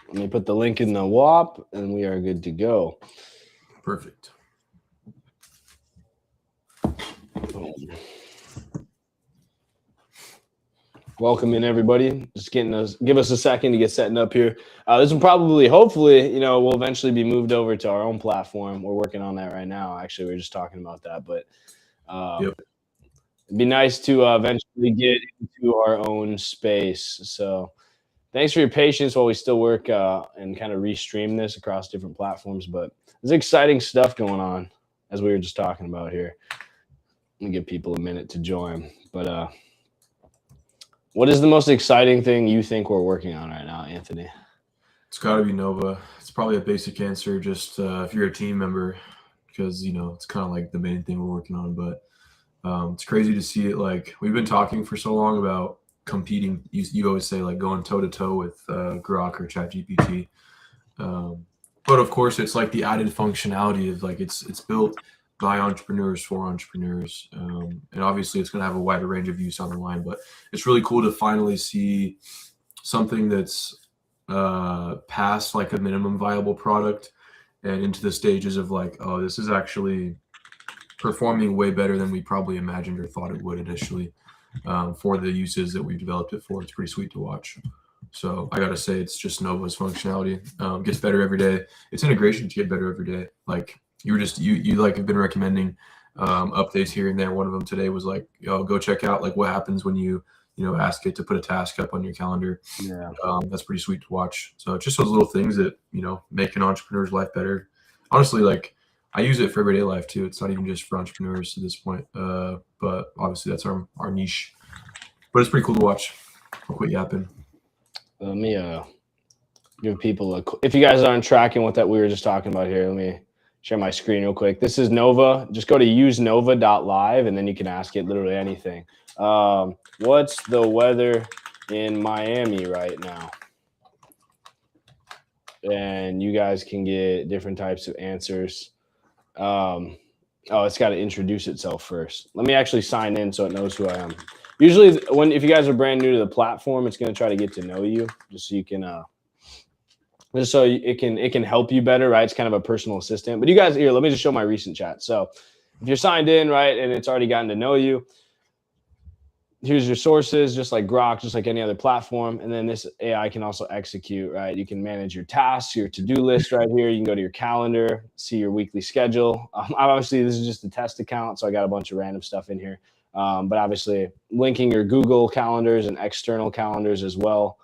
Let me put the link in the WAP, and we are good to go. Perfect. Boom. Welcome in, everybody. Just give us a second to get setting up here. This will probably, hopefully, will eventually be moved over to our own platform. We're working on that right now. Actually, we were just talking about that, but it'd be nice to eventually get into our own space. So thanks for your patience while we still work and kind of restream this across different platforms. But there's exciting stuff going on, as we were just talking about here. Let me give people a minute to join. But what is the most exciting thing you think we're working on right now, Anthony? It's got to be Nova. It's probably a basic answer, just if you're a team member, because it's kind of like the main thing we're working on. But it's crazy to see it. Like, we've been talking for so long about competing. You always say like going toe to toe with Grok or ChatGPT. But of course, it's like the added functionality of like it's built by entrepreneurs for entrepreneurs, and obviously it's going to have a wider range of use on the line. But it's really cool to finally see something that's past like a minimum viable product and into the stages of like, oh, this is actually performing way better than we probably imagined or thought it would initially, for the uses that we've developed it for. It's pretty sweet to watch. So I gotta say, it's just Nova's functionality gets better every day. Its integrations get better every day. Like you like have been recommending updates here and there. One of them today was like, go check out like what happens when you ask it to put a task up on your calendar. Yeah, that's pretty sweet to watch. So it's just those little things that make an entrepreneur's life better. Honestly, like I use it for everyday life too. It's not even just for entrepreneurs at this point. But obviously that's our niche. But it's pretty cool to watch. I'll quit yapping. let me give people if you guys aren't tracking what that we were just talking about here, let me share my screen real quick. This is Nova. Just go to usenova.live and then you can ask it literally anything. What's the weather in Miami right now? And you guys can get different types of answers. It's got to introduce itself first. Let me actually sign in so it knows who I am. Usually, if you guys are brand new to the platform, it's going to try to get to know you, just so you can, just so it can help you better, right? It's kind of a personal assistant. But you guys here, let me just show my recent chat. So if you're signed in, right, and it's already gotten to know you, here's your sources, just like Grok, just like any other platform. And then this AI can also execute, right? You can manage your tasks, your to-do list right here. You can go to your calendar, see your weekly schedule. Obviously, this is just a test account, so I got a bunch of random stuff in here. But obviously, linking your Google calendars and external calendars as well.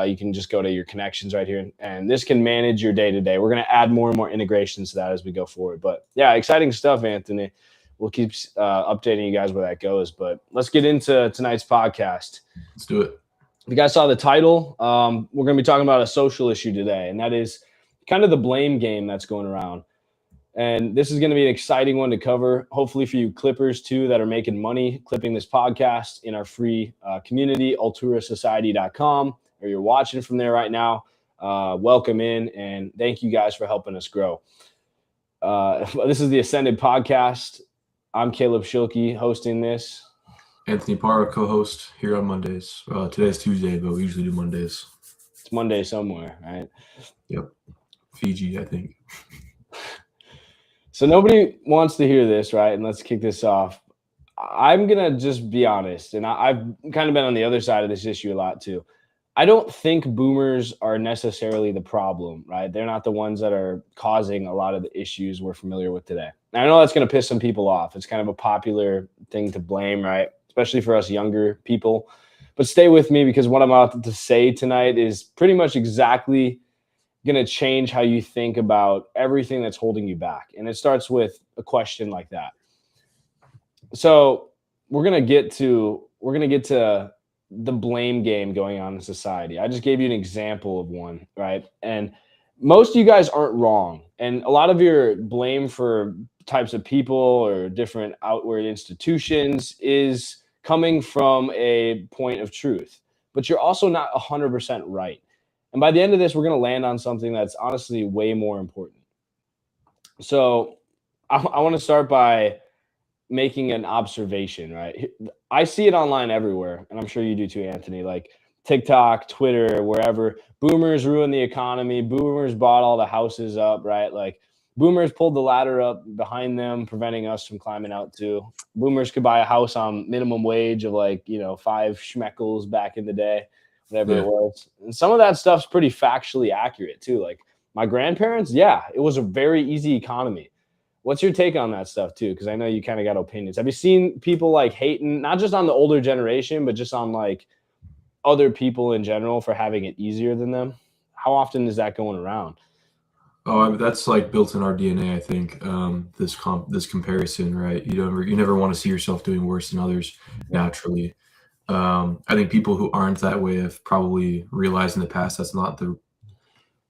You can just go to your connections right here, and this can manage your day-to-day. We're going to add more and more integrations to that as we go forward. But yeah, exciting stuff, Anthony. We'll keep updating you guys where that goes. But let's get into tonight's podcast. Let's do it. If you guys saw the title, we're going to be talking about a social issue today, and that is kind of the blame game that's going around. And this is going to be an exciting one to cover, hopefully for you Clippers, too, that are making money clipping this podcast in our free community, alturasociety.com, or you're watching from there right now. Welcome in, and thank you guys for helping us grow. This is the Ascended Podcast. I'm Caleb Schilke hosting this. Anthony Parra, co-host here on Mondays. Today's Tuesday, but we usually do Mondays. It's Monday somewhere, right? Yep. Fiji, I think. So nobody wants to hear this, right? And let's kick this off. I'm going to just be honest, and I've kind of been on the other side of this issue a lot too. I don't think boomers are necessarily the problem, right? They're not the ones that are causing a lot of the issues we're familiar with today. And I know that's going to piss some people off. It's kind of a popular thing to blame, right? Especially for us younger people. But stay with me, because what I'm about to say tonight is pretty much exactly going to change how you think about everything that's holding you back. And it starts with a question like that. So we're going to get to the blame game going on in society. I just gave you an example of one, right? And most of you guys aren't wrong. And a lot of your blame for types of people or different outward institutions is coming from a point of truth. But you're also not 100% right. And by the end of this, we're going to land on something that's honestly way more important. So I want to start by making an observation, right? I see it online everywhere, and I'm sure you do too, Anthony. Like, TikTok, Twitter, wherever. Boomers ruined the economy. Boomers bought all the houses up, right? Like boomers pulled the ladder up behind them, preventing us from climbing out too. Boomers could buy a house on minimum wage of like, 5 schmeckles back in the day, whatever it Yeah. was. And some of that stuff's pretty factually accurate too. Like my grandparents, yeah, it was a very easy economy. What's your take on that stuff too? Because I know you kind of got opinions. Have you seen people like hating not just on the older generation, but just on like other people in general for having it easier than them? How often is that going around? Oh, I mean, that's like built in our DNA, I think. This comparison, right? You never want to see yourself doing worse than others naturally. I think people who aren't that way have probably realized in the past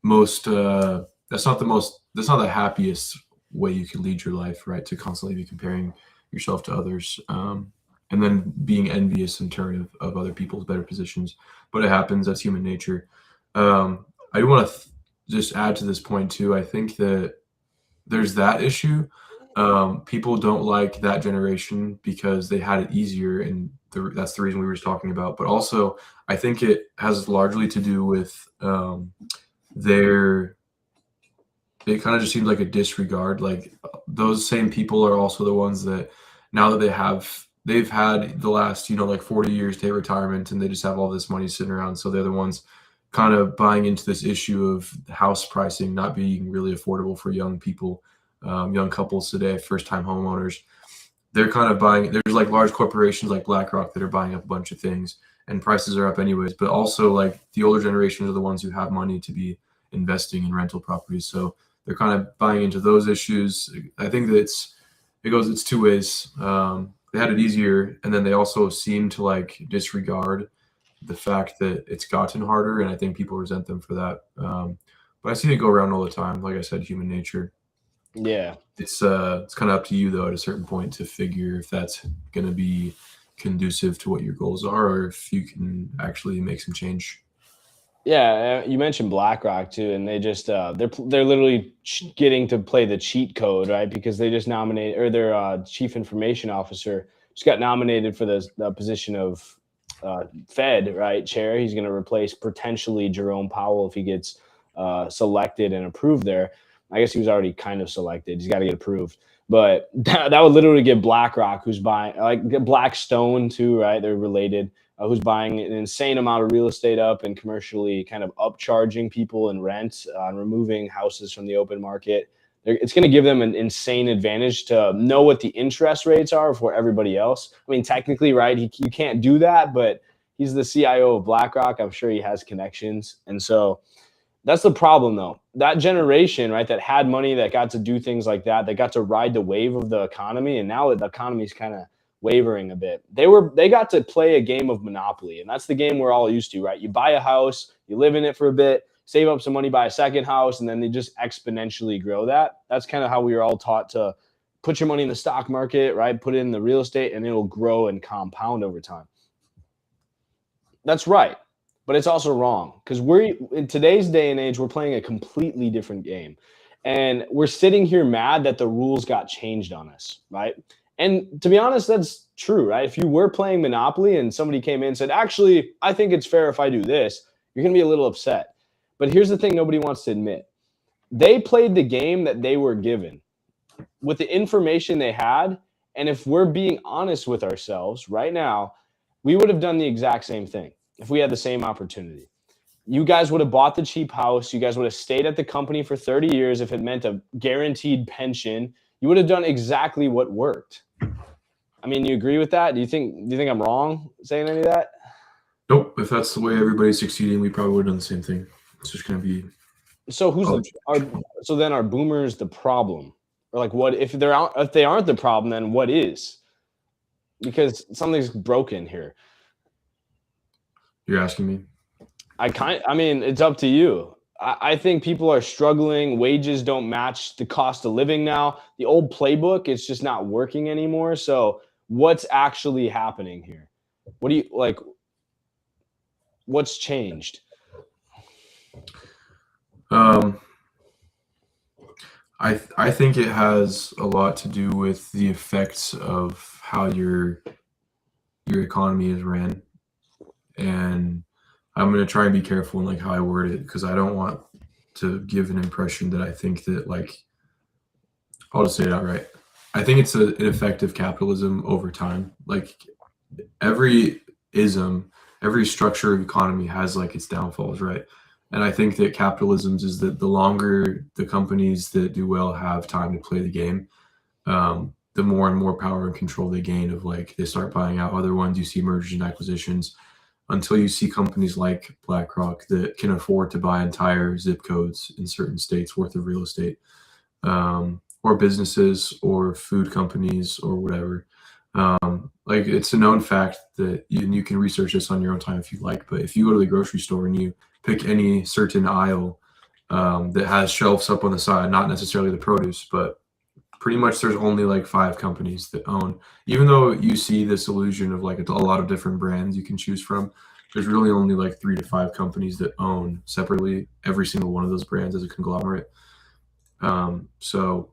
most that's not the happiest way you can lead your life, right? To constantly be comparing yourself to others, and then being envious in turn of other people's better positions. But it happens. That's human nature. I do want to just add to this point too. I think that there's that issue. People don't like that generation because they had it easier, and that's the reason we were just talking about. But also, I think it has largely to do with their. It kind of just seems like a disregard. Like those same people are also the ones that now that they've had the last like 40 years to retirement, and they just have all this money sitting around. So they're the ones kind of buying into this issue of house pricing not being really affordable for young people, young couples today, first time homeowners. They're kind of buying. There's like large corporations like BlackRock that are buying up a bunch of things, and prices are up anyways. But also like the older generations are the ones who have money to be investing in rental properties. So they're kind of buying into those issues. I think that it's two ways. They had it easier, and then they also seem to like disregard the fact that it's gotten harder, and I think people resent them for that. But I see it go around all the time. Like I said, human nature. Yeah. It's kind of up to you though at a certain point to figure if that's going to be conducive to what your goals are, or if you can actually make some change. Yeah, you mentioned BlackRock too, and they just they're literally getting to play the cheat code, right? Because they just nominated, or their chief information officer just got nominated for the position of Fed, right, chair. He's going to replace potentially Jerome Powell if he gets selected and approved there. I guess he was already kind of selected. He's got to get approved, but that would literally get BlackRock, who's buying like Blackstone too, right? They're related, who's buying an insane amount of real estate up and commercially kind of upcharging people in rent, and removing houses from the open market. It's going to give them an insane advantage to know what the interest rates are for everybody else. I mean, technically, right, you can't do that, but he's the CIO of BlackRock. I'm sure he has connections. And so that's the problem, though. That generation, right, that had money, that got to do things like that got to ride the wave of the economy, and now the economy is kind of wavering a bit. They got to play a game of Monopoly, and that's the game we're all used to, right? You buy a house, you live in it for a bit, save up some money, buy a second house, and then they just exponentially grow that. That's kind of how we were all taught to put your money in the stock market, right? Put it in the real estate, and it'll grow and compound over time. That's right. But it's also wrong, because we're in today's day and age, we're playing a completely different game. And we're sitting here mad that the rules got changed on us, right? And to be honest, that's true, right? If you were playing Monopoly and somebody came in and said, actually, I think it's fair if I do this, you're going to be a little upset. But here's the thing nobody wants to admit. They played the game that they were given with the information they had. And if we're being honest with ourselves right now, we would have done the exact same thing if we had the same opportunity. You guys would have bought the cheap house. You guys would have stayed at the company for 30 years if it meant a guaranteed pension. You would have done exactly what worked. I mean, you agree with that? Do you think I'm wrong saying any of that? Nope. If that's the way everybody's succeeding, we probably would have done the same thing. It's just going to be. So so then are boomers the problem? Or like what if they aren't the problem, then what is? Because something's broken here. You're asking me? I mean, it's up to you. I think people are struggling. Wages don't match the cost of living now. The old playbook, it's just not working anymore. So what's actually happening here? What do you like? What's changed? I think it has a lot to do with the effects of how your economy is ran, and I'm going to try and be careful in like how I word it because I don't want to give an impression that I think that like I'll just say it outright. I think it's an effective capitalism over time. Like every ism, every structure of economy has like its downfalls, right? And I think that capitalism's is that the longer the companies that do well have time to play the game, the more and more power and control they gain of like they start buying out other ones. You see mergers and acquisitions until you see companies like BlackRock that can afford to buy entire zip codes in certain states worth of real estate, or businesses or food companies or whatever. Like it's a known fact that you can research this on your own time if you like, but if you go to the grocery store and you pick any certain aisle that has shelves up on the side, not necessarily the produce, but pretty much there's only like 5 companies that own, even though you see this illusion of like a lot of different brands you can choose from, there's really only like 3 to 5 companies that own separately every single one of those brands as a conglomerate. So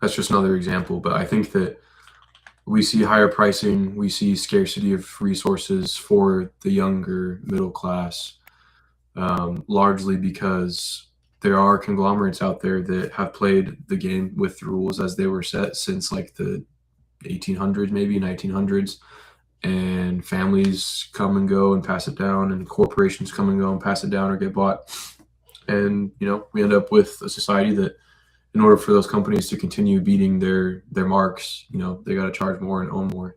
that's just another example, but I think that we see higher pricing, we see scarcity of resources for the younger middle class, largely because there are conglomerates out there that have played the game with the rules as they were set since like the 1800s, maybe 1900s, and families come and go and pass it down, and corporations come and go and pass it down or get bought, and we end up with a society that in order for those companies to continue beating their marks, they got to charge more and own more.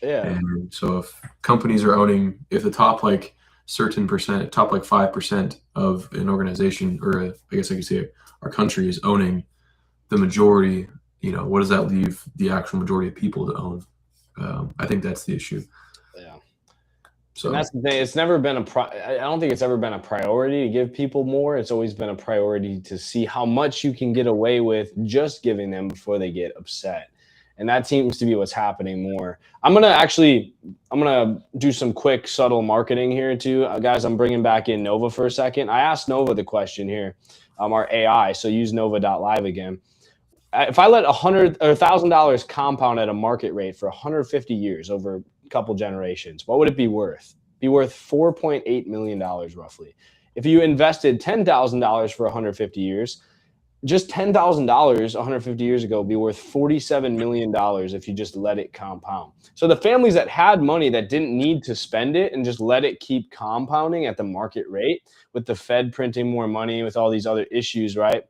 Yeah. And so if companies are owning, if the top like certain percent, top like 5% of an organization, or I guess I could say our country is owning the majority, what does that leave the actual majority of people to own? I think that's the issue. Yeah. So and that's the thing. It's never been I don't think it's ever been a priority to give people more. It's always been a priority to see how much you can get away with just giving them before they get upset. And that seems to be what's happening more. I'm going to do some quick, subtle marketing here too. Guys, I'm bringing back in Nova for a second. I asked Nova the question here, our AI. So use Nova.live again. If I let $100 or $1,000 compound at a market rate for 150 years over a couple generations, what would it be worth? Be worth $4.8 million roughly. If you invested $10,000 for 150 years, just $10,000 150 years ago would be worth $47 million if you just let it compound. So the families that had money that didn't need to spend it and just let it keep compounding at the market rate, with the Fed printing more money, with all these other issues, right?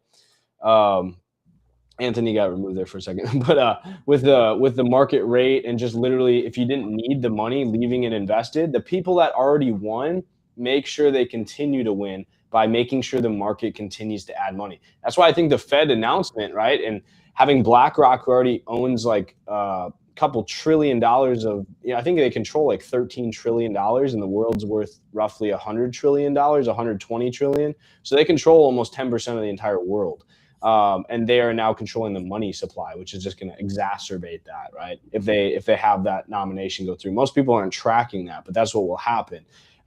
Anthony got removed there for a second, but with the market rate and just literally, if you didn't need the money, leaving it invested, the people that already won make sure they continue to win by making sure the market continues to add money. That's why I think the Fed announcement, right, and having BlackRock, who already owns like a couple $1 trillion of, I think they control like $13 trillion, and the world's worth roughly $100 trillion, $120 trillion. So they control almost 10% of the entire world. And they are now controlling the money supply, which is just going to exacerbate that, right? If they have that nomination go through. Most people aren't tracking that, but that's what will happen.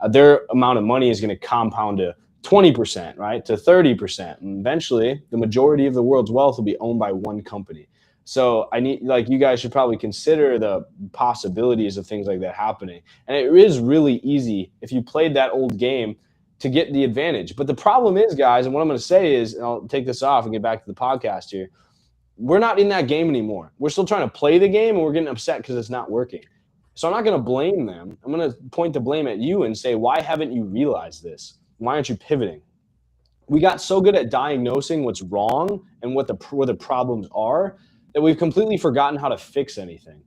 Their amount of money is going to compound to 20%, right, to 30%. And eventually, the majority of the world's wealth will be owned by one company. So you guys should probably consider the possibilities of things like that happening. And it is really easy if you played that old game to get the advantage. But the problem is, guys, and what I'm going to say is, and I'll take this off and get back to the podcast here, we're not in that game anymore. We're still trying to play the game, and we're getting upset because it's not working. So I'm not going to blame them. I'm going to point the blame at you and say, why haven't you realized this? Why aren't you pivoting? We got so good at diagnosing what's wrong and where the problems are that we've completely forgotten how to fix anything.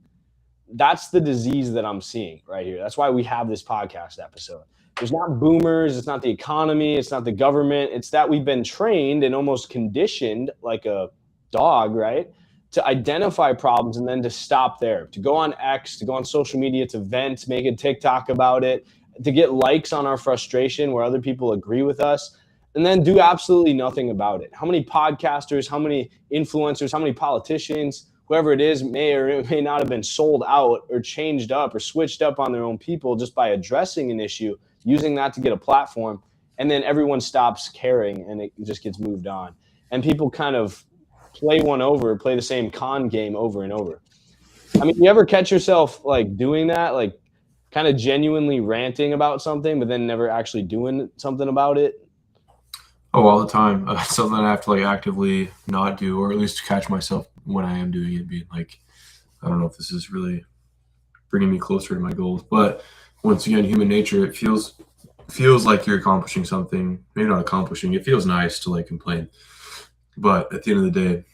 That's the disease that I'm seeing right here. That's why we have this podcast episode. There's not boomers. It's not the economy. It's not the government. It's that we've been trained and almost conditioned like a dog, right, to identify problems and then to stop there, to go on X, to go on social media, to vent, make a TikTok about it, to get likes on our frustration where other people agree with us, and then do absolutely nothing about it. How many podcasters, how many influencers, how many politicians, whoever it is, may or may not have been sold out or changed up or switched up on their own people just by addressing an issue, using that to get a platform, and then everyone stops caring and it just gets moved on. And people kind of play the same con game over and over. I mean, you ever catch yourself like doing that? Like kind of genuinely ranting about something, but then never actually doing something about it? Oh, all the time. Something I have to like actively not do, or at least catch myself when I am doing it, being like, I don't know if this is really bringing me closer to my goals. But once again, human nature, it feels like you're accomplishing something. Maybe not accomplishing. It feels nice to like complain, but at the end of the day,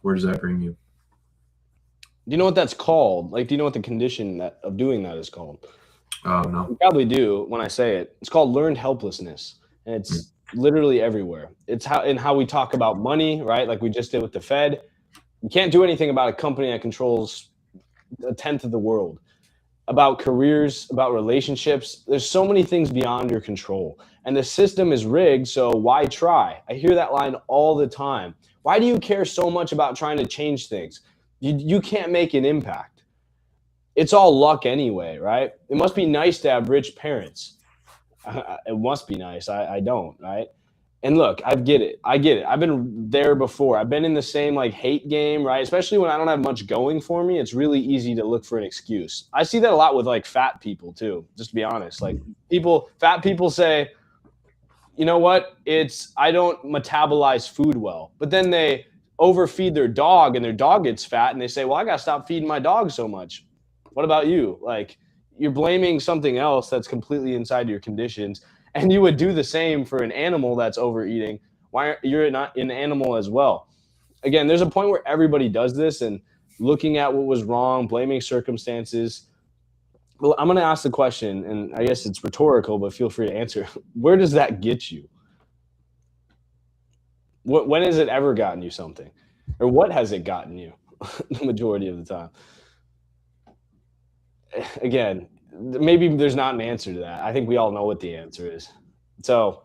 where does that bring you? Do you know what that's called? Like, do you know what the condition that of doing that is called? No. You probably do when I say it. It's called learned helplessness, and Mm. it's literally everywhere. It's how we talk about money, right? Like we just did with the Fed. You can't do anything about a company that controls a tenth of the world. About careers, about relationships. There's so many things beyond your control, and the system is rigged. So why try? I hear that line all the time. Why do you care so much about trying to change things? You can't make an impact. It's all luck anyway, right? It must be nice to have rich parents. It must be nice. I don't, right? And look, I get it. I get it. I've been there before. I've been in the same like hate game, right? Especially when I don't have much going for me, it's really easy to look for an excuse. I see that a lot with like fat people too, just to be honest. Like fat people say, you know what? It's I don't metabolize food well. But then they overfeed their dog and their dog gets fat and they say, "Well, I got to stop feeding my dog so much." What about you? Like you're blaming something else that's completely inside your conditions and you would do the same for an animal that's overeating. Why you're not an animal as well? Again, there's a point where everybody does this and looking at what was wrong, blaming circumstances. Well, I'm going to ask the question, and I guess it's rhetorical, but feel free to answer. Where does that get you? When has it ever gotten you something? Or what has it gotten you the majority of the time? Again, maybe there's not an answer to that. I think we all know what the answer is. So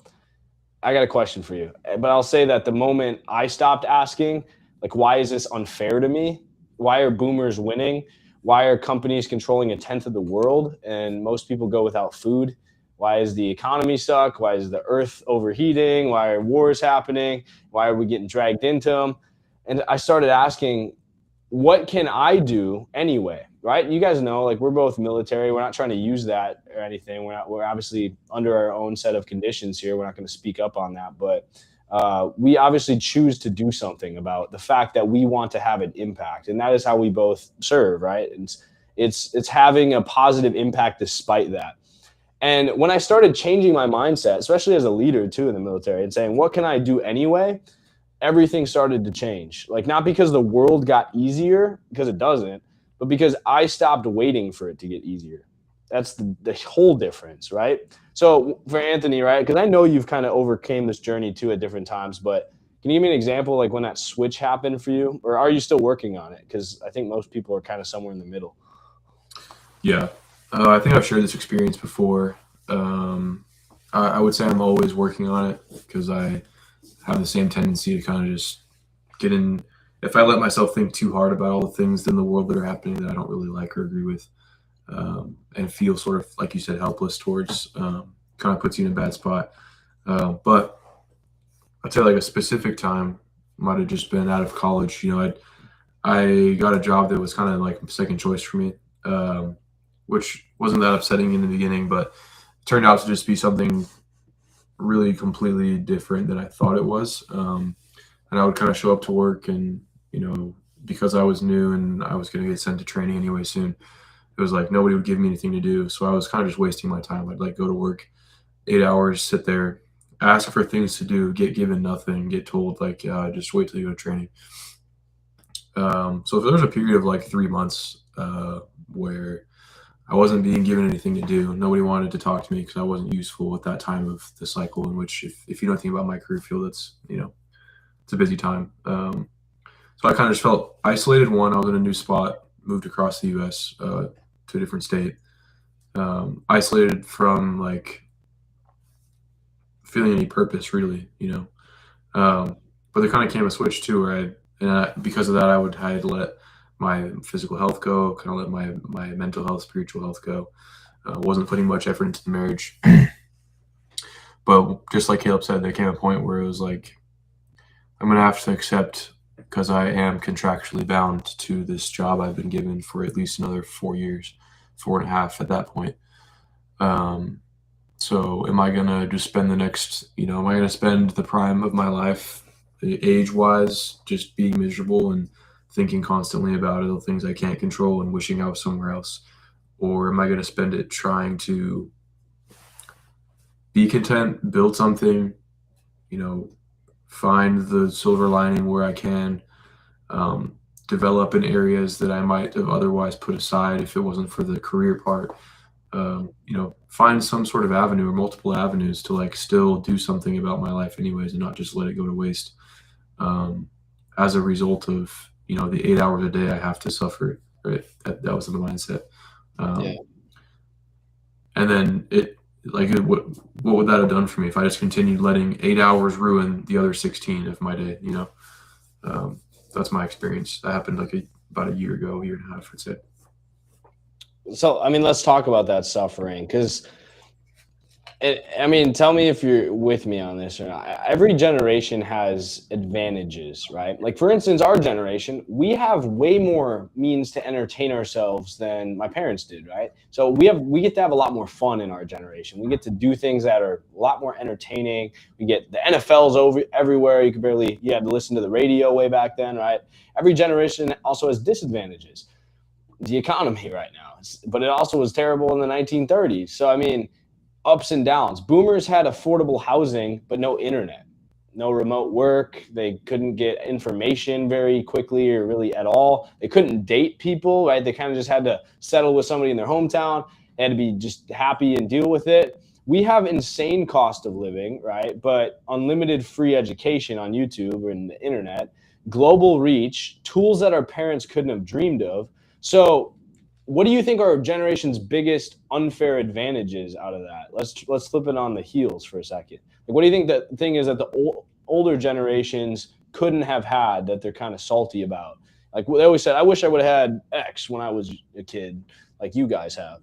I got a question for you. But I'll say that the moment I stopped asking, like, why is this unfair to me? Why are boomers winning? Why are companies controlling a tenth of the world and most people go without food? Why is the economy stuck? Why is the earth overheating? Why are wars happening? Why are we getting dragged into them? And I started asking, what can I do anyway? Right? You guys know, like we're both military. We're not trying to use that or anything. We're obviously under our own set of conditions here. We're not going to speak up on that, but we obviously choose to do something about the fact that we want to have an impact, and that is how we both serve. Right? And it's having a positive impact despite that. And when I started changing my mindset, especially as a leader too in the military, and saying, what can I do anyway? Everything started to change. Like, not because the world got easier, because it doesn't, but because I stopped waiting for it to get easier. That's the whole difference, right? So for Anthony, right? Because I know you've kind of overcame this journey too at different times, but can you give me an example like when that switch happened for you? Or are you still working on it? Because I think most people are kind of somewhere in the middle. Yeah. I think I've shared this experience before. I would say I'm always working on it because I have the same tendency to kind of just get in. If I let myself think too hard about all the things in the world that are happening that I don't really like or agree with, and feel sort of like you said helpless towards, kind of puts you in a bad spot. But I'd say like a specific time might have just been out of college. I got a job that was kind of like second choice for me, which wasn't that upsetting in the beginning, but it turned out to just be something really completely different than I thought it was. And I would kind of show up to work, and because I was new and I was going to get sent to training anyway soon, it was like nobody would give me anything to do. So I was kind of just wasting my time. I'd like go to work 8 hours, sit there, ask for things to do, get given nothing, get told like just wait till you go to training. So there was a period of like 3 months where I wasn't being given anything to do. Nobody wanted to talk to me because I wasn't useful at that time of the cycle. In which, if you know anything about my career field, it's a busy time. So I kind of just felt isolated. One, I was in a new spot, moved across the U.S. To a different state, isolated from like feeling any purpose, really. But there kind of came a switch too, where because of that, I had to let my physical health go, kind of let my mental health, spiritual health go. Wasn't putting much effort into the marriage. But just like Caleb said, there came a point where it was like, I'm going to have to accept, because I am contractually bound to this job I've been given for at least another 4 years, 4.5 at that point. Um, so am I gonna just spend the next, am I gonna spend the prime of my life, age-wise, just being miserable and thinking constantly about the things I can't control and wishing I was somewhere else? Or am I gonna spend it trying to be content, build something, you know, find the silver lining where I can, um, develop in areas that I might have otherwise put aside if it wasn't for the career part. Find some sort of avenue or multiple avenues to like still do something about my life anyways and not just let it go to waste, um, as a result of the 8 hours a day I have to suffer. Right, that was the mindset. Yeah. um, and then what would that have done for me if I just continued letting 8 hours ruin the other 16 of my day? Um, that's my experience. That happened like about a year ago, year and a half, I'd say. So, I mean, let's talk about that suffering because I mean, tell me if you're with me on this or not. Every generation has advantages, right? Like, for instance, our generation, we have way more means to entertain ourselves than my parents did, right? So we get to have a lot more fun in our generation. We get to do things that are a lot more entertaining. We get the NFL's over everywhere. You had to listen to the radio way back then, right? Every generation also has disadvantages. The economy right now, but it also was terrible in the 1930s. So, I mean, ups and downs. Boomers had affordable housing, but no internet, no remote work. They couldn't get information very quickly or really at all. They couldn't date people, right? They kind of just had to settle with somebody in their hometown. They had to be just happy and deal with it. We have insane cost of living, right? But unlimited free education on YouTube and the internet, global reach, tools that our parents couldn't have dreamed of. So what do you think are our generation's biggest unfair advantages out of that? Let's flip it on the heels for a second. Like, what do you think the thing is that the older generations couldn't have had that they're kind of salty about? Like they always said, I wish I would have had X when I was a kid, like you guys have.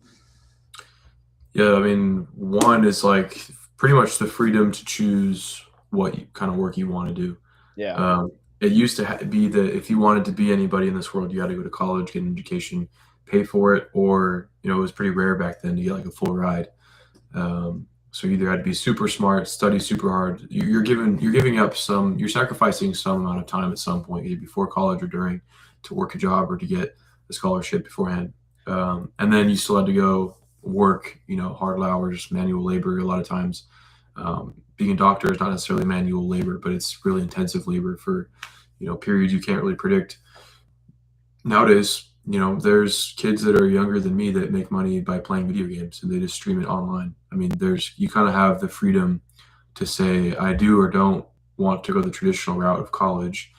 Yeah, I mean, one is like pretty much the freedom to choose what kind of work you want to do. Yeah, Um, it used to be that if you wanted to be anybody in this world, you had to go to college, get an education, pay for it, or it was pretty rare back then to get like a full ride. So you either had to be super smart, study super hard. You're giving up some, you're sacrificing some amount of time at some point, either before college or during, to work a job or to get a scholarship beforehand. And then you still had to go work, hard hours, manual labor a lot of times. Being a doctor is not necessarily manual labor, but it's really intensive labor for, periods you can't really predict. Nowadays, there's kids that are younger than me that make money by playing video games and they just stream it online. I mean, you kind of have the freedom to say, I do or don't want to go the traditional route of college.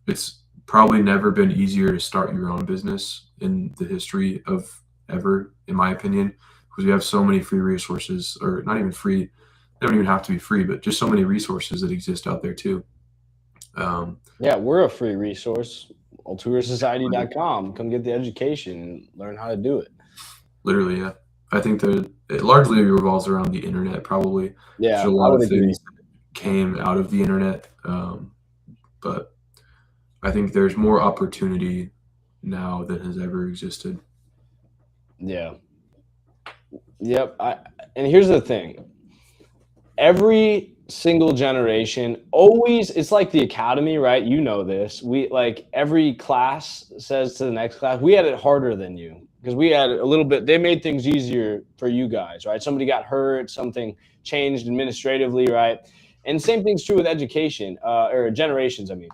It's probably never been easier to start your own business in the history of ever, in my opinion, because we have so many free resources, or not even free, they don't even have to be free, but just so many resources that exist out there too. Um, yeah, we're a free resource. Alturesociety.com. Come get the education and learn how to do it. Literally, yeah. I think that it largely revolves around the internet, probably. There's Yeah, a I lot would of agree. things that came out of the internet, but I think there's more opportunity now than has ever existed. Yeah. Yep. And here's the thing. Every single generation always, it's like the academy, right? You know this. We like every class says to the next class, we had it harder than you because we had a little bit, they made things easier for you guys, right? Somebody got hurt, something changed administratively, right? And same thing's true with education, or generations, I mean.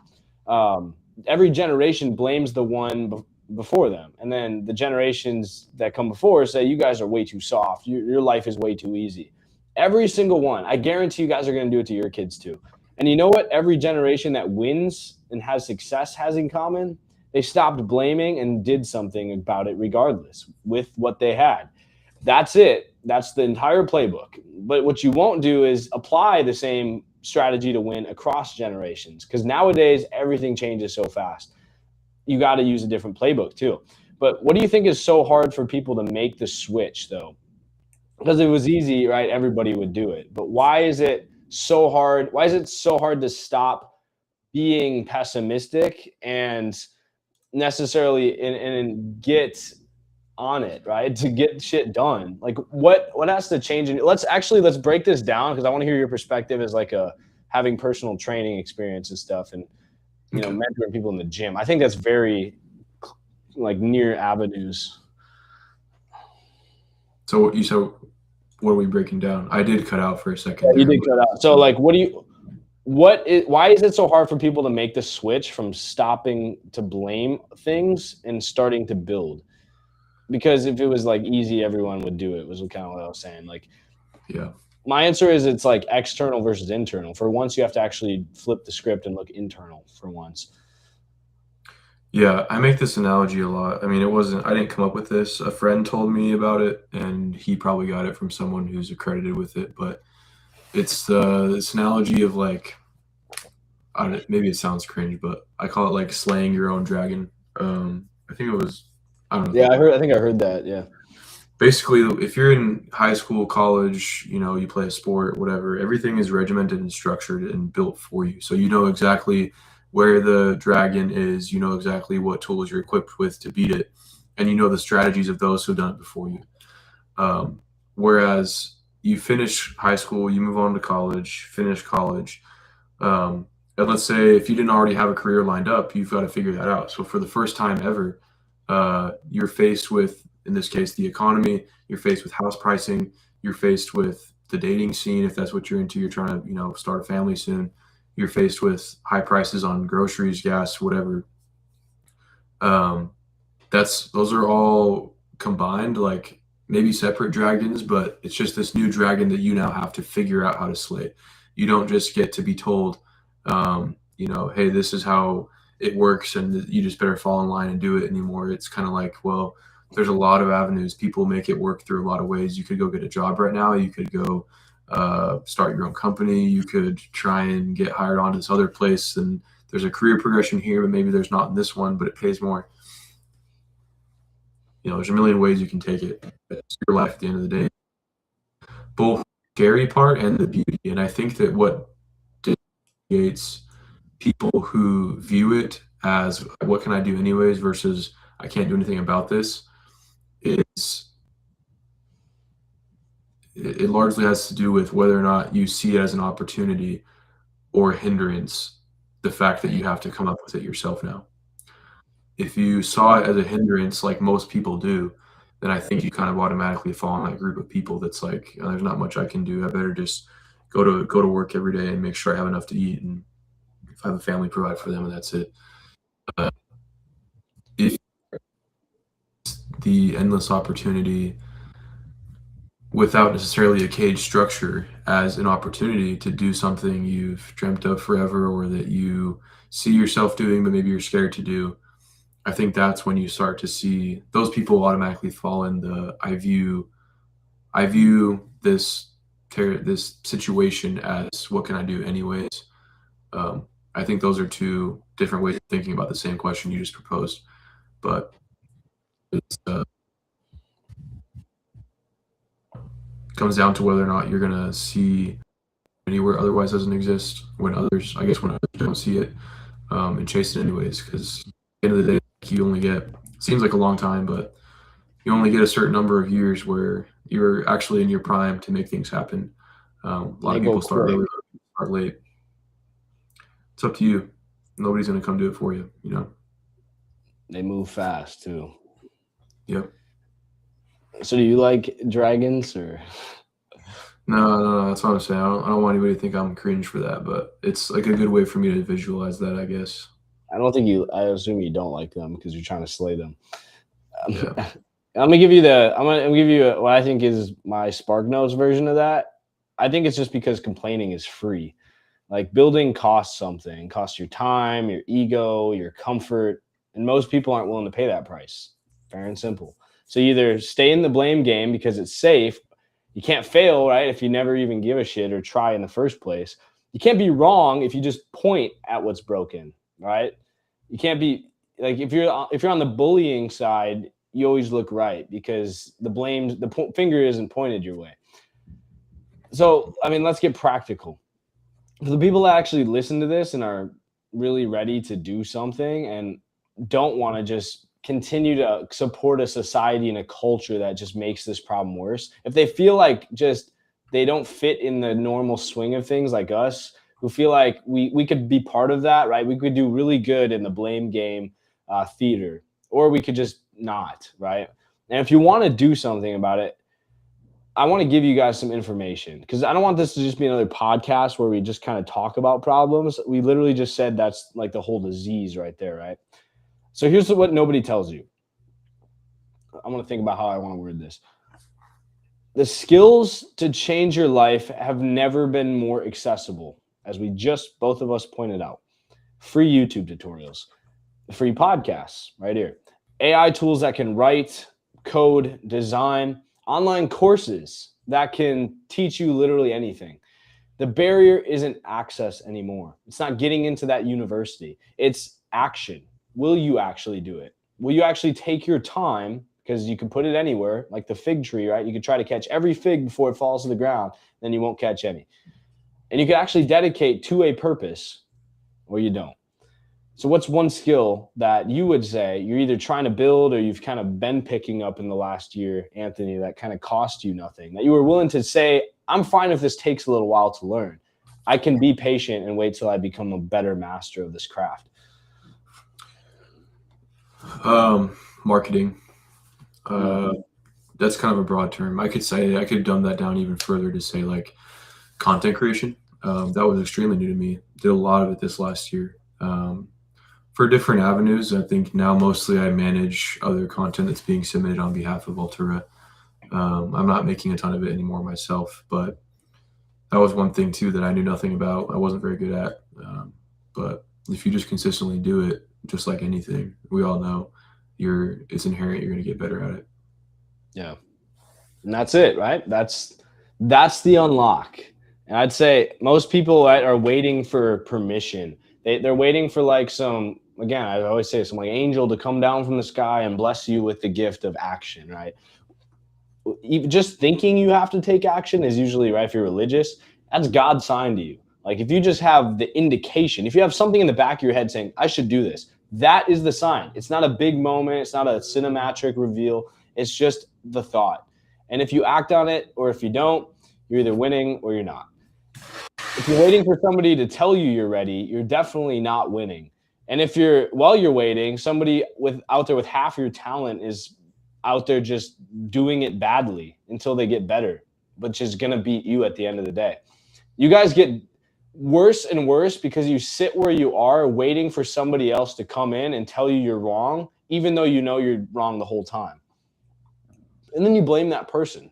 Every generation blames the one before them, and then the generations that come before say you guys are way too soft, your life is way too easy. Every single one. I guarantee you guys are going to do it to your kids too. And you know what? Every generation that wins and has success has in common. They stopped blaming and did something about it regardless with what they had. That's it. That's the entire playbook. But what you won't do is apply the same strategy to win across generations because nowadays everything changes so fast. You got to use a different playbook too. But what do you think is so hard for people to make the switch though? Because it was easy, right? Everybody would do it. But why is it so hard? Why is it so hard to stop being pessimistic and necessarily and get on it, right? To get shit done. Like what has to change? And let's break this down because I want to hear your perspective as like a having personal training experience and stuff, and Okay. mentoring people in the gym. I think that's very like near avenues. So what are we breaking down? I did cut out for a Yeah, second you there, did but cut out. So like, why is it so hard for people to make the switch from stopping to blame things and starting to build? Because if it was like easy, everyone would do it. Was kind of what I was saying. Like yeah. my answer is it's like external versus internal. For once, you have to actually flip the script and look internal for once. Yeah, I make this analogy a lot. I mean, I didn't come up with this. A friend told me about it, and he probably got it from someone who's accredited with it. But it's this analogy of like, maybe it sounds cringe, but I call it like slaying your own dragon. I think it was, I don't know. Yeah, I think I heard that. Yeah. Basically, if you're in high school, college, you play a sport, whatever, everything is regimented and structured and built for you. So you know exactly where the dragon is, you know exactly what tools you're equipped with to beat it, and you know the strategies of those who've done it before you. Whereas you finish high school, you move on to college, finish college, and let's say if you didn't already have a career lined up, you've got to figure that out. So for the first time ever, you're faced with, in this case, the economy. You're faced with house pricing. You're faced with the dating scene, if that's what you're into. You're trying to, start a family soon. You're faced with high prices on groceries, gas, whatever. Um, those are all combined, like maybe separate dragons, but it's just this new dragon that you now have to figure out how to slay. You don't just get to be told, hey, this is how it works, and you just better fall in line and do it anymore. It's kind of like, well, there's a lot of avenues. People make it work through a lot of ways. You could go get a job right now. You could go start your own company. You could try and get hired on to this other place, and there's a career progression here, but maybe there's not in this one, but it pays more. There's a million ways you can take it. It's your life at the end of the day. Both the scary part and the beauty. And I think that what differentiates people who view it as what can I do anyways versus I can't do anything about this is it largely has to do with whether or not you see it as an opportunity or a hindrance, the fact that you have to come up with it yourself now. If you saw it as a hindrance, like most people do, then I think you kind of automatically fall in that group of people that's like, oh, there's not much I can do. I better just go to work every day and make sure I have enough to eat, and if I have a family, provide for them, and that's it. If the endless opportunity without necessarily a cage structure as an opportunity to do something you've dreamt of forever or that you see yourself doing but maybe you're scared to do, I think that's when you start to see those people automatically fall in the I view this situation as what can I do anyways. I think those are two different ways of thinking about the same question you just proposed, but it's comes down to whether or not you're gonna see anywhere otherwise doesn't exist when others don't see it, and chase it anyways. Because at the end of the day, you only get seems like a long time, but you only get a certain number of years where you're actually in your prime to make things happen. A lot of people start early, start late. It's up to you. Nobody's gonna come do it for you. They move fast too. Yep. So do you like dragons or? No, that's what I'm saying. I don't want anybody to think I'm cringe for that, but it's like a good way for me to visualize that, I guess. I don't think you. I assume you don't like them because you're trying to slay them. Yeah. I'm gonna give you what I think is my Spark Notes version of that. I think it's just because complaining is free. Like building costs something, costs your time, your ego, your comfort, and most people aren't willing to pay that price. Fair and simple. So you either stay in the blame game because it's safe. You can't fail, right? If you never even give a shit or try in the first place. You can't be wrong if you just point at what's broken, right? You can't be like if you're on the bullying side, you always look right because the finger isn't pointed your way. So, I mean, let's get practical. For the people that actually listen to this and are really ready to do something and don't want to just continue to support a society and a culture that just makes this problem worse, if they feel like just they don't fit in the normal swing of things like us, who feel like we could be part of that, right? We could do really good in the blame game theater, or we could just not, right? And if you want to do something about it, I want to give you guys some information, because I don't want this to just be another podcast where we just kind of talk about problems. We literally just said that's like the whole disease right there, right? So here's what nobody tells you. I'm going to think about how I want to word this. The skills to change your life have never been more accessible, as we just both of us pointed out. Free YouTube tutorials, free podcasts right here, AI tools that can write, code, design, online courses that can teach you literally anything. The barrier isn't access anymore. It's not getting into that university. It's action. Will you actually do it? Will you actually take your time? Because you can put it anywhere, like the fig tree, right? You could try to catch every fig before it falls to the ground, then you won't catch any. And you can actually dedicate to a purpose, or you don't. So what's one skill that you would say you're either trying to build or you've kind of been picking up in the last year, Anthony, that kind of cost you nothing, that you were willing to say, I'm fine if this takes a little while to learn. I can be patient and wait till I become a better master of this craft? Marketing. That's kind of a broad term. I could dumb that down even further to say like content creation. That was extremely new to me. Did a lot of it this last year. For different avenues, I think now mostly I manage other content that's being submitted on behalf of Altura. I'm not making a ton of it anymore myself, but that was one thing too that I knew nothing about. I wasn't very good at. But if you just consistently do it, just like anything, we all know it's inherent. You're going to get better at it. Yeah. And that's it, right? That's the unlock. And I'd say most people are waiting for permission. They're waiting for like some, again, I always say some like angel to come down from the sky and bless you with the gift of action, right? Just thinking you have to take action is usually, right, if you're religious, that's God's sign to you. Like if you just have the indication, if you have something in the back of your head saying, I should do this, that is the sign. It's not a big moment. It's not a cinematic reveal. It's just the thought. And if you act on it or if you don't, you're either winning or you're not. If you're waiting for somebody to tell you you're ready, you're definitely not winning. And if while you're waiting, somebody out there with half your talent is out there just doing it badly until they get better, which is going to beat you at the end of the day. You guys get worse and worse because you sit where you are waiting for somebody else to come in and tell you you're wrong, even though you know you're wrong the whole time. And then you blame that person.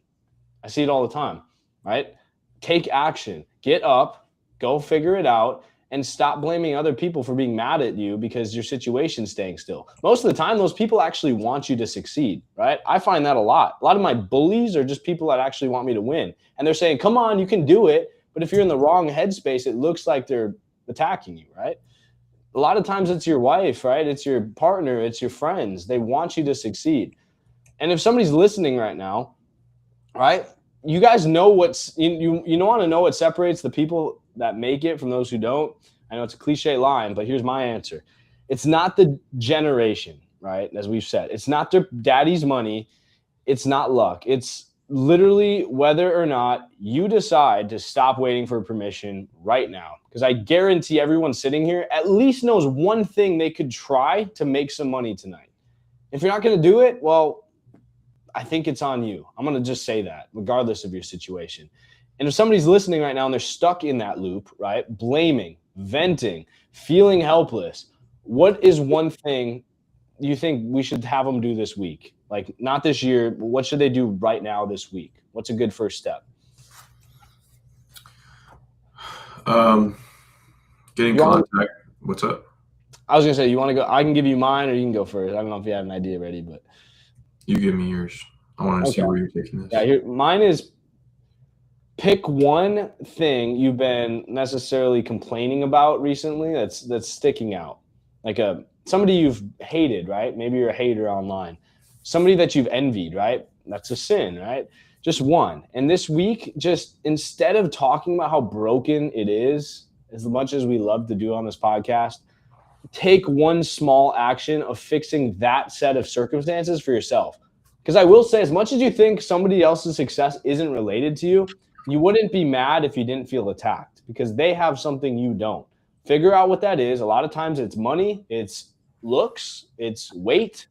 I see it all the time, right? Take action. Get up, go figure it out, and stop blaming other people for being mad at you because your situation's staying still. Most of the time, those people actually want you to succeed, right? I find that a lot. A lot of my bullies are just people that actually want me to win. And they're saying, come on, you can do it. But if you're in the wrong headspace, it looks like they're attacking you, right? A lot of times it's your wife, right? It's your partner, it's your friends. They want you to succeed. And if somebody's listening right now, right, you guys know you want to know what separates the people that make it from those who don't. I know it's a cliche line, but here's my answer. It's not the generation, right? As we've said, it's not their daddy's money. It's not luck. It's literally whether or not you decide to stop waiting for permission right now. Because I guarantee everyone sitting here at least knows one thing they could try to make some money tonight. If you're not going to do it, well, I think it's on you. I'm going to just say that, regardless of your situation. And if somebody's listening right now and they're stuck in that loop, right, blaming, venting, feeling helpless, what is one thing you think we should have them do this week? Like, not this year, but what should they do right now this week? What's a good first step? Getting contact. What's up? I was going to say, you want to go? I can give you mine or you can go first. I don't know if you have an idea ready, but. You give me yours. I want to see where you're taking this. Yeah, mine is pick one thing you've been necessarily complaining about recently that's sticking out. Like somebody you've hated, right? Maybe you're a hater online. Somebody that you've envied, right? That's a sin, right? Just one. And this week, just instead of talking about how broken it is, as much as we love to do on this podcast, take one small action of fixing that set of circumstances for yourself. Because I will say, as much as you think somebody else's success isn't related to you, you wouldn't be mad if you didn't feel attacked because they have something you don't. Figure out what that is. A lot of times it's money, it's looks, it's weight,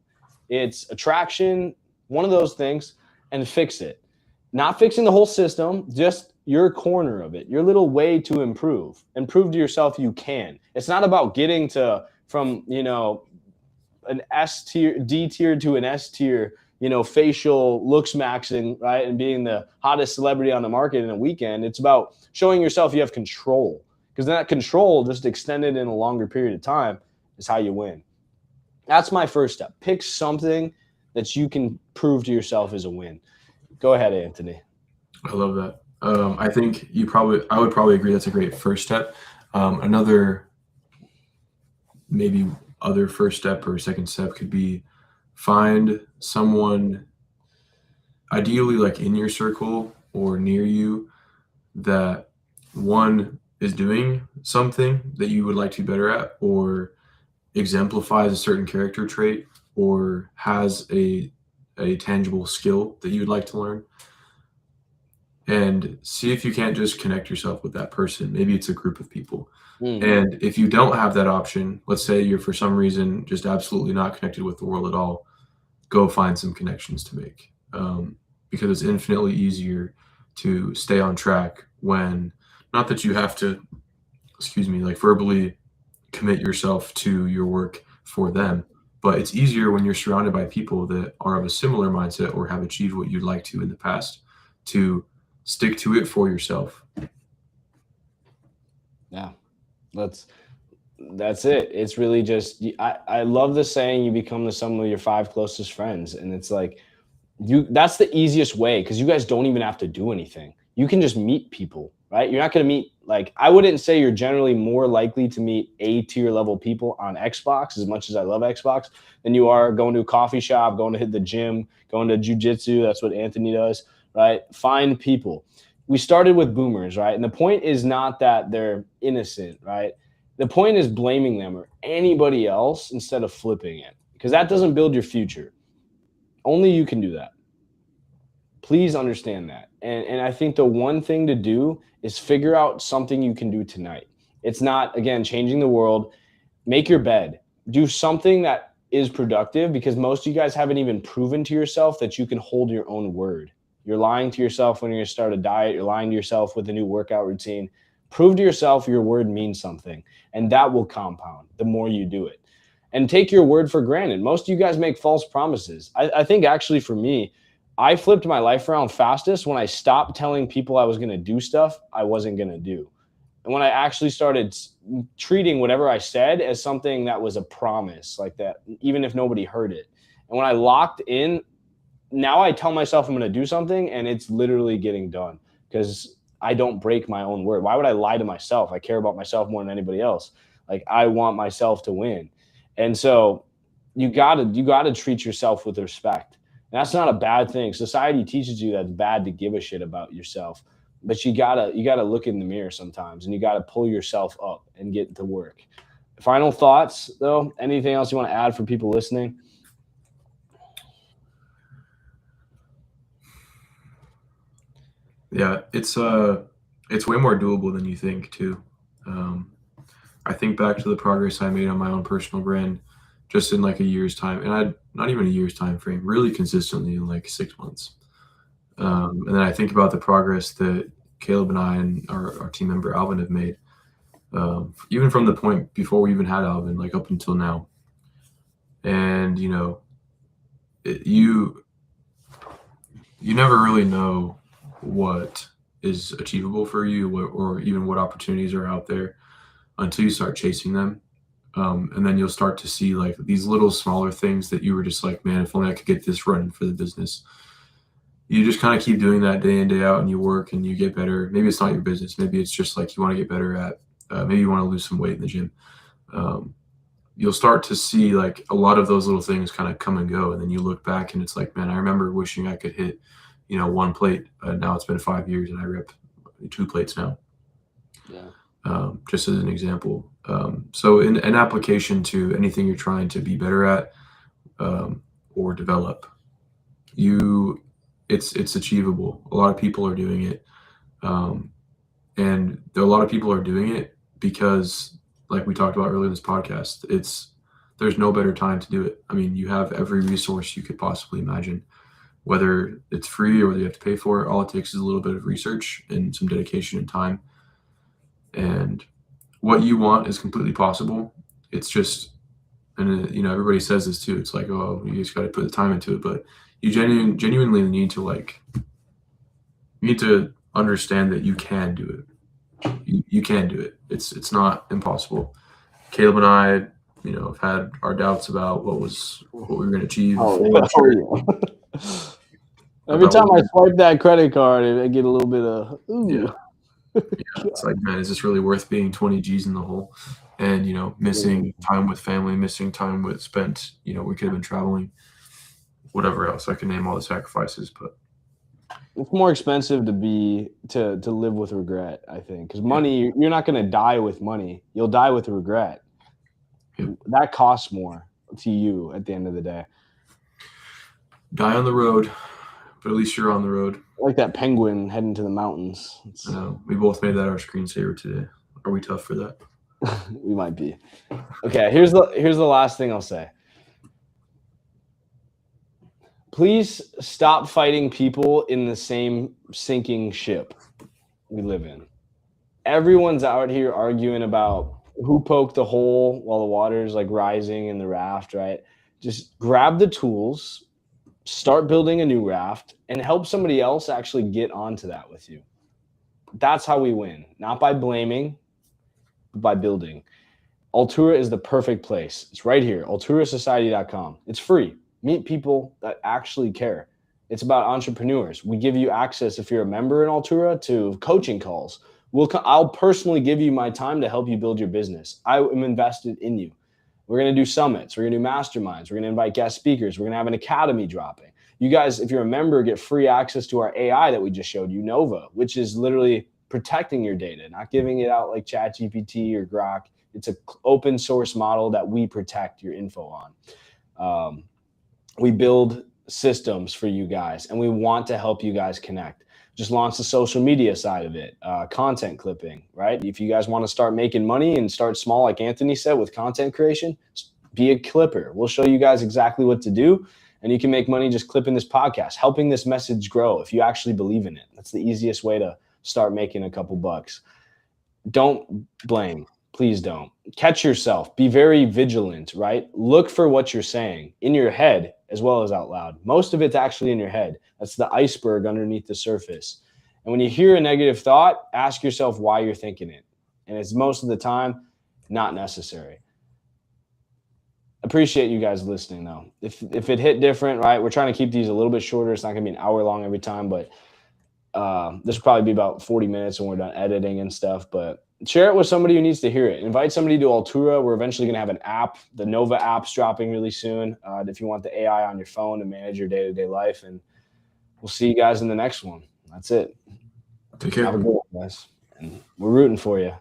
it's attraction, one of those things, and fix it. Not fixing the whole system, just your corner of it, your little way to improve and prove to yourself you can. It's not about getting to from, an S tier, D tier to an S tier, facial looks maxing, right? And being the hottest celebrity on the market in a weekend. It's about showing yourself you have control because that control just extended in a longer period of time is how you win. That's my first step. Pick something that you can prove to yourself is a win. Go ahead, Anthony. I love that. I would probably agree that's a great first step. Another maybe other first step or second step could be find someone, ideally like in your circle or near you, that one is doing something that you would like to be better at, or exemplifies a certain character trait, or has a tangible skill that you'd like to learn, and see if you can't just connect yourself with that person. Maybe it's a group of people. And if you don't have that option, let's say you're for some reason just absolutely not connected with the world at all, go find some connections to make, because it's infinitely easier to stay on track when, not that you have to, like verbally commit yourself to your work for them, but it's easier when you're surrounded by people that are of a similar mindset or have achieved what you'd like to in the past to stick to it for yourself. Yeah, that's it. It's really just I love the saying you become the sum of your five closest friends, and it's like that's the easiest way because you guys don't even have to do anything. You can just meet people, right? You're not going to meet, like, I wouldn't say you're generally more likely to meet A tier level people on Xbox, as much as I love Xbox, than you are going to a coffee shop, going to hit the gym, going to jujitsu. That's what Anthony does, right? Find people. We started with boomers, right? And the point is not that they're innocent, right? The point is blaming them or anybody else instead of flipping it, because that doesn't build your future. Only you can do that. Please understand that. And I think the one thing to do is figure out something you can do tonight. It's not, again, changing the world. Make your bed. Do something that is productive, because most of you guys haven't even proven to yourself that you can hold your own word. You're lying to yourself when you're going to start a diet. You're lying to yourself with a new workout routine. Prove to yourself your word means something, and that will compound the more you do it. And take your word for granted. Most of you guys make false promises. I think actually for me, I flipped my life around fastest when I stopped telling people I was going to do stuff I wasn't going to do. And when I actually started treating whatever I said as something that was a promise, like that, even if nobody heard it. And when I locked in, now I tell myself I'm going to do something and it's literally getting done because I don't break my own word. Why would I lie to myself? I care about myself more than anybody else. Like, I want myself to win. And so you gotta treat yourself with respect. And that's not a bad thing. Society teaches you that's bad to give a shit about yourself. But you gotta look in the mirror sometimes and you gotta pull yourself up and get to work. Final thoughts though? Anything else you want to add for people listening? Yeah, it's way more doable than you think too. Um, I think back to the progress I made on my own personal brand just in like a year's time, and I not even a year's time frame, really consistently in like 6 months. And then I think about the progress that Caleb and I and our team member Alvin have made, even from the point before we even had Alvin, like up until now. And you never really know what is achievable for you, or even what opportunities are out there until you start chasing them. And then you'll start to see like these little smaller things that you were just like, man, if only I could get this running for the business. You just kind of keep doing that day in, day out, and you work and you get better. Maybe it's not your business. Maybe it's just like you want to get better at, maybe you want to lose some weight in the gym. Um, you'll start to see like a lot of those little things kind of come and go. And then you look back and it's like, man, I remember wishing I could hit, one plate. Now it's been 5 years and I rip 2 plates now. Yeah. just as an example. So in an application to anything you're trying to be better at or develop, it's achievable. A lot of people are doing it, and a lot of people are doing it because, like we talked about earlier in this podcast, there's no better time to do it. I mean, you have every resource you could possibly imagine, whether it's free or whether you have to pay for it. All it takes is a little bit of research and some dedication and time. And what you want is completely possible. It's just, and everybody says this too. It's like, oh, you just got to put the time into it, but you genuinely need to understand that you can do it. You can do it. It's not impossible. Caleb and I, have had our doubts about what we were going to achieve. Every time I swipe that credit card, I get a little bit of ooh. Yeah. It's like, man, is this really worth being 20 G's in the hole? And missing time with family, missing time with spent. We could have been traveling, whatever else. I can name all the sacrifices, but it's more expensive to live with regret, I think, because money, you're not going to die with money. You'll die with regret. Yep. That costs more to you at the end of the day. Die on the road, but at least you're on the road. Like that penguin heading to the mountains. We both made that our screensaver today. Are we tough for that? We might be. Okay, here's the last thing I'll say. Please stop fighting people in the same sinking ship we live in. Everyone's out here arguing about who poked the hole while the water's like rising in the raft, right? Just grab the tools, start building a new raft, and help somebody else actually get onto that with you. That's how we win, not by blaming, but by building. Altura is the perfect place. It's right here, alturasociety.com. It's free. Meet people that actually care. It's about entrepreneurs. We give you access, if you're a member in Altura, to coaching calls. I'll personally give you my time to help you build your business. I am invested in you. We're going to do summits. We're going to do masterminds. We're going to invite guest speakers. We're going to have an academy dropping. You guys, if you're a member, get free access to our AI that we just showed you, Nova, which is literally protecting your data, not giving it out like ChatGPT or Grok. It's an open source model that we protect your info on. We build systems for you guys, and we want to help you guys connect. Just launch the social media side of it, content clipping, right? If you guys want to start making money and start small, like Anthony said, with content creation, be a clipper. We'll show you guys exactly what to do, and you can make money just clipping this podcast, helping this message grow if you actually believe in it. That's the easiest way to start making a couple bucks. Don't blame. Please don't. Catch yourself. Be very vigilant, right? Look for what you're saying in your head as well as out loud. Most of it's actually in your head. That's the iceberg underneath the surface. And when you hear a negative thought, ask yourself why you're thinking it. And it's most of the time not necessary. Appreciate you guys listening, though. If it hit different, right? We're trying to keep these a little bit shorter. It's not going to be an hour long every time, but this will probably be about 40 minutes when we're done editing and stuff. But share it with somebody who needs to hear it. Invite somebody to Altura. We're eventually going to have an app. The Nova app's dropping really soon. If you want the AI on your phone to manage your day-to-day life. And we'll see you guys in the next one. That's it. Take care. Have a good one, guys. And we're rooting for you.